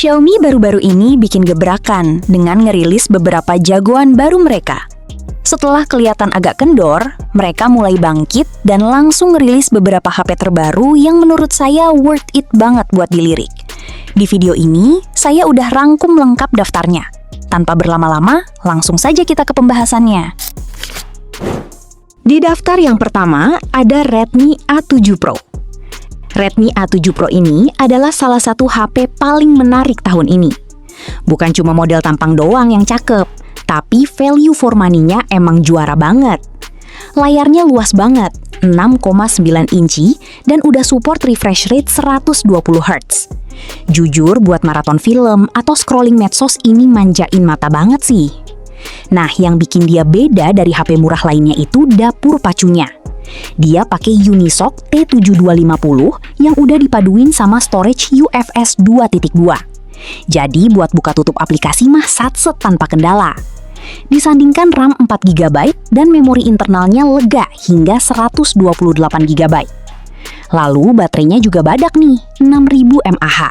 Xiaomi baru-baru ini bikin gebrakan dengan ngerilis beberapa jagoan baru mereka. Setelah kelihatan agak kendor, mereka mulai bangkit dan langsung ngerilis beberapa HP terbaru yang menurut saya worth it banget buat dilirik. Di video ini, saya udah rangkum lengkap daftarnya. Tanpa berlama-lama, langsung saja kita ke pembahasannya. Di daftar yang pertama, ada Redmi A7 Pro. Redmi A7 Pro ini adalah salah satu HP paling menarik tahun ini. Bukan cuma model tampang doang yang cakep, tapi value for money-nya emang juara banget. Layarnya luas banget, 6,9 inci, dan udah support refresh rate 120 Hz. Jujur, buat maraton film atau scrolling medsos ini manjain mata banget sih. Nah, yang bikin dia beda dari HP murah lainnya itu dapur pacunya. Dia pakai Unisoc T7250 yang udah dipaduin sama storage UFS 2.2. Jadi buat buka tutup aplikasi mah satset tanpa kendala. Disandingkan RAM 4GB dan memori internalnya lega hingga 128GB. Lalu baterainya juga badak nih, 6000 mAh.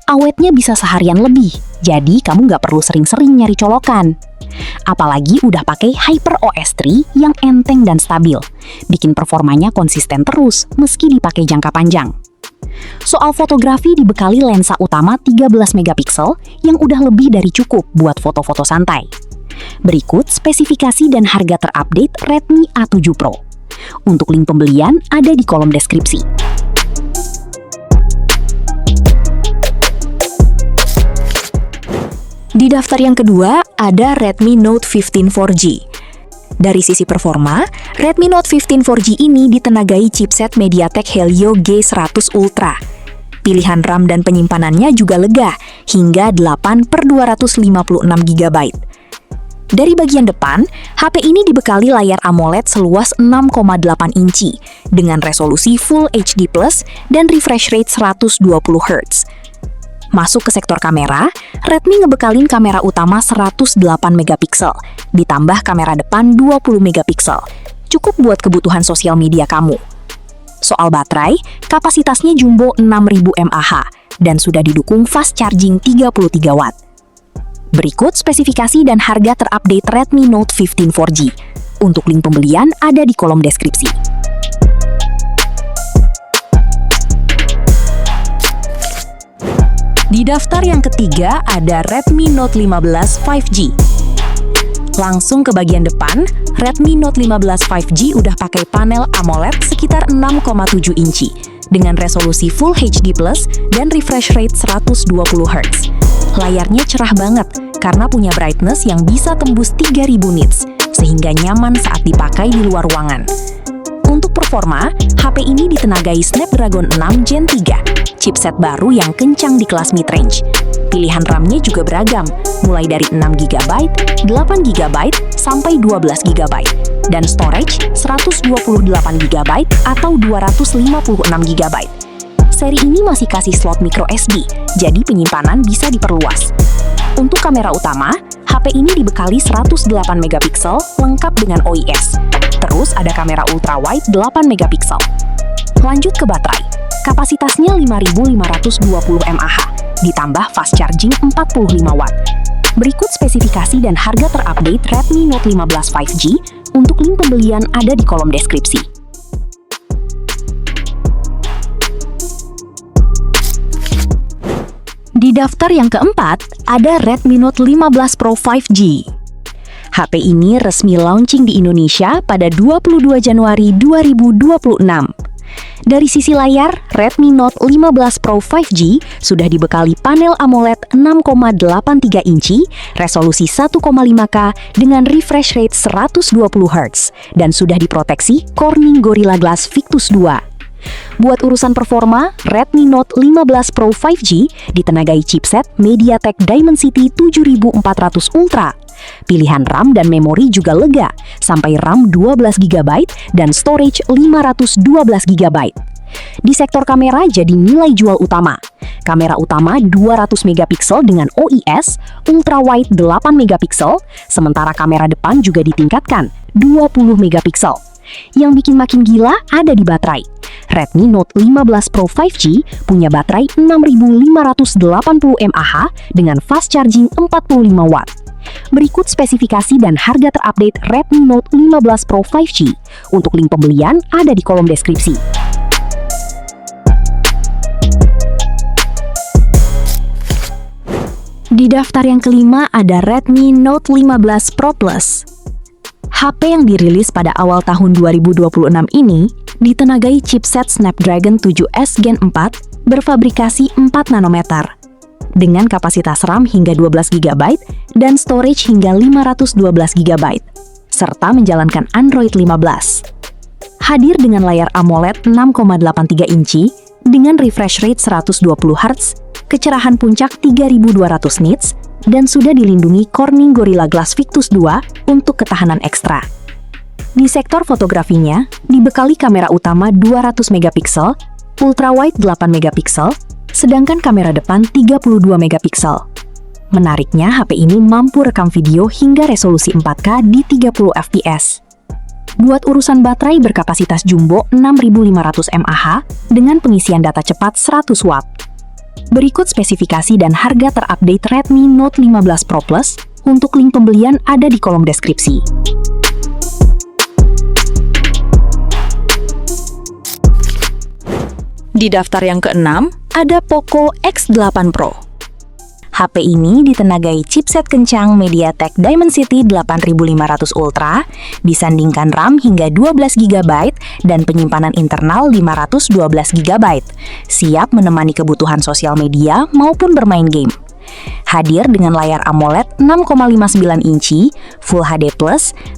Awetnya bisa seharian lebih, jadi kamu nggak perlu sering-sering nyari colokan. Apalagi udah pakai HyperOS 3 yang enteng dan stabil, bikin performanya konsisten terus meski dipakai jangka panjang. Soal fotografi dibekali lensa utama 13 megapiksel yang udah lebih dari cukup buat foto-foto santai. Berikut spesifikasi dan harga terupdate Redmi A7 Pro. Untuk link pembelian ada di kolom deskripsi. Di daftar yang kedua, ada Redmi Note 15 4G. Dari sisi performa, Redmi Note 15 4G ini ditenagai chipset MediaTek Helio G100 Ultra. Pilihan RAM dan penyimpanannya juga lega, hingga 8/256GB. Dari bagian depan, HP ini dibekali layar AMOLED seluas 6,8 inci, dengan resolusi Full HD+, dan refresh rate 120 Hz. Masuk ke sektor kamera, Redmi ngebekalin kamera utama 108 megapiksel, ditambah kamera depan 20 megapiksel. Cukup buat kebutuhan sosial media kamu. Soal baterai, kapasitasnya jumbo 6000 mAh, dan sudah didukung fast charging 33 watt. Berikut spesifikasi dan harga terupdate Redmi Note 15 4G. Untuk link pembelian ada di kolom deskripsi. Di daftar yang ketiga ada Redmi Note 15 5G. Langsung ke bagian depan, Redmi Note 15 5G udah pakai panel AMOLED sekitar 6,7 inci dengan resolusi Full HD+ dan refresh rate 120 Hz. Layarnya cerah banget karena punya brightness yang bisa tembus 3000 nits, sehingga nyaman saat dipakai di luar ruangan. Untuk performa, HP ini ditenagai Snapdragon 6 Gen 3, chipset baru yang kencang di kelas mid-range. Pilihan RAM-nya juga beragam, mulai dari 6GB, 8GB, sampai 12GB, dan storage 128GB atau 256GB. Seri ini masih kasih slot microSD, jadi penyimpanan bisa diperluas. Untuk kamera utama, HP ini dibekali 108 megapiksel lengkap dengan OIS. Terus ada kamera ultrawide 8 megapiksel. Lanjut ke baterai. Kapasitasnya 5520 mAh, ditambah fast charging 45 watt. Berikut spesifikasi dan harga terupdate Redmi Note 15 5G. Untuk link pembelian ada di kolom deskripsi. Di daftar yang keempat, ada Redmi Note 15 Pro 5G. HP ini resmi launching di Indonesia pada 22 Januari 2026. Dari sisi layar, Redmi Note 15 Pro 5G sudah dibekali panel AMOLED 6,83 inci, resolusi 1,5K dengan refresh rate 120 Hz, dan sudah diproteksi Corning Gorilla Glass Victus 2. Buat urusan performa, Redmi Note 15 Pro 5G ditenagai chipset MediaTek Dimensity 7400 Ultra. Pilihan RAM dan memori juga lega, sampai RAM 12GB dan storage 512GB. Di sektor kamera jadi nilai jual utama. Kamera utama 200 megapiksel dengan OIS, ultrawide 8 megapiksel, sementara kamera depan juga ditingkatkan 20 megapiksel. Yang bikin makin gila ada di baterai. Redmi Note 15 Pro 5G punya baterai 6580 mAh dengan fast charging 45 watt. Berikut spesifikasi dan harga terupdate Redmi Note 15 Pro 5G. Untuk link pembelian ada di kolom deskripsi. Di daftar yang kelima ada Redmi Note 15 Pro Plus. HP yang dirilis pada awal tahun 2026 ini ditenagai chipset Snapdragon 7S Gen 4 berfabrikasi 4 nanometer dengan kapasitas RAM hingga 12 GB dan storage hingga 512 GB serta menjalankan Android 15. Hadir dengan layar AMOLED 6,83 inci dengan refresh rate 120 Hz, kecerahan puncak 3200 nits, dan sudah dilindungi Corning Gorilla Glass Victus 2 untuk ketahanan ekstra. Di sektor fotografinya, dibekali kamera utama 200 megapiksel, ultrawide 8 megapiksel, sedangkan kamera depan 32 megapiksel. Menariknya, HP ini mampu rekam video hingga resolusi 4K di 30 fps. Buat urusan baterai berkapasitas jumbo 6500 mAh dengan pengisian data cepat 100 watt. Berikut spesifikasi dan harga terupdate Redmi Note 15 Pro Plus. Untuk link pembelian ada di kolom deskripsi. Di daftar yang keenam, ada Poco X8 Pro. HP ini ditenagai chipset kencang MediaTek Dimensity 8500 Ultra, disandingkan RAM hingga 12 GB dan penyimpanan internal 512 GB, siap menemani kebutuhan sosial media maupun bermain game. Hadir dengan layar AMOLED 6,59 inci, Full HD+,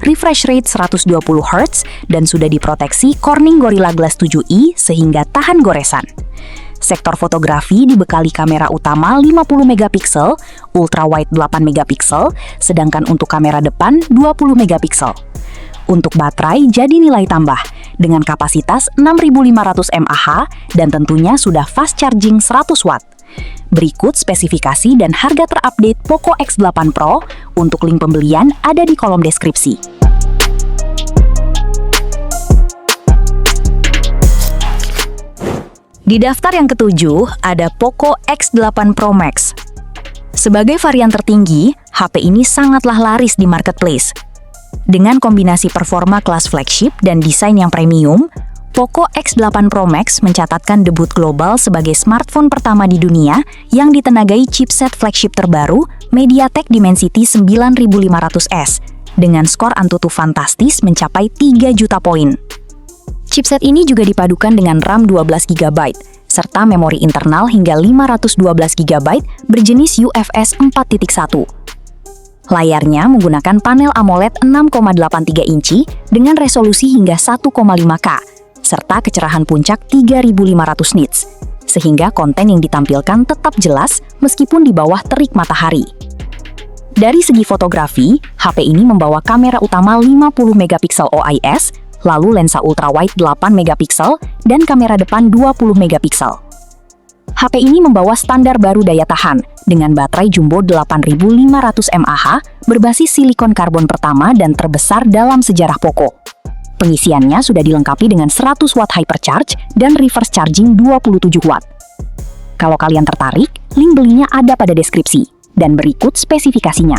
refresh rate 120 Hz, dan sudah diproteksi Corning Gorilla Glass 7i sehingga tahan goresan. Sektor fotografi dibekali kamera utama 50 megapiksel, ultrawide 8 megapiksel, sedangkan untuk kamera depan 20 megapiksel. Untuk baterai jadi nilai tambah dengan kapasitas 6500 mAh dan tentunya sudah fast charging 100 watt. Berikut spesifikasi dan harga terupdate Poco X8 Pro. Untuk link pembelian ada di kolom deskripsi. Di daftar yang ketujuh ada Poco X8 Pro Max. Sebagai varian tertinggi, HP ini sangatlah laris di marketplace. Dengan kombinasi performa kelas flagship dan desain yang premium, Poco X8 Pro Max mencatatkan debut global sebagai smartphone pertama di dunia yang ditenagai chipset flagship terbaru MediaTek Dimensity 9500S dengan skor Antutu fantastis mencapai 3 juta poin. Chipset ini juga dipadukan dengan RAM 12 GB serta memori internal hingga 512 GB berjenis UFS 4.1. Layarnya menggunakan panel AMOLED 6,83 inci dengan resolusi hingga 1,5K serta kecerahan puncak 3500 nits, sehingga konten yang ditampilkan tetap jelas meskipun di bawah terik matahari. Dari segi fotografi, HP ini membawa kamera utama 50 megapiksel OIS, lalu lensa ultrawide 8 megapiksel dan kamera depan 20 megapiksel. HP ini membawa standar baru daya tahan dengan baterai jumbo 8500 mAh berbasis silikon karbon pertama dan terbesar dalam sejarah Poco. Pengisiannya sudah dilengkapi dengan 100 watt hypercharge dan reverse charging 27 watt. Kalau kalian tertarik, link belinya ada pada deskripsi dan berikut spesifikasinya.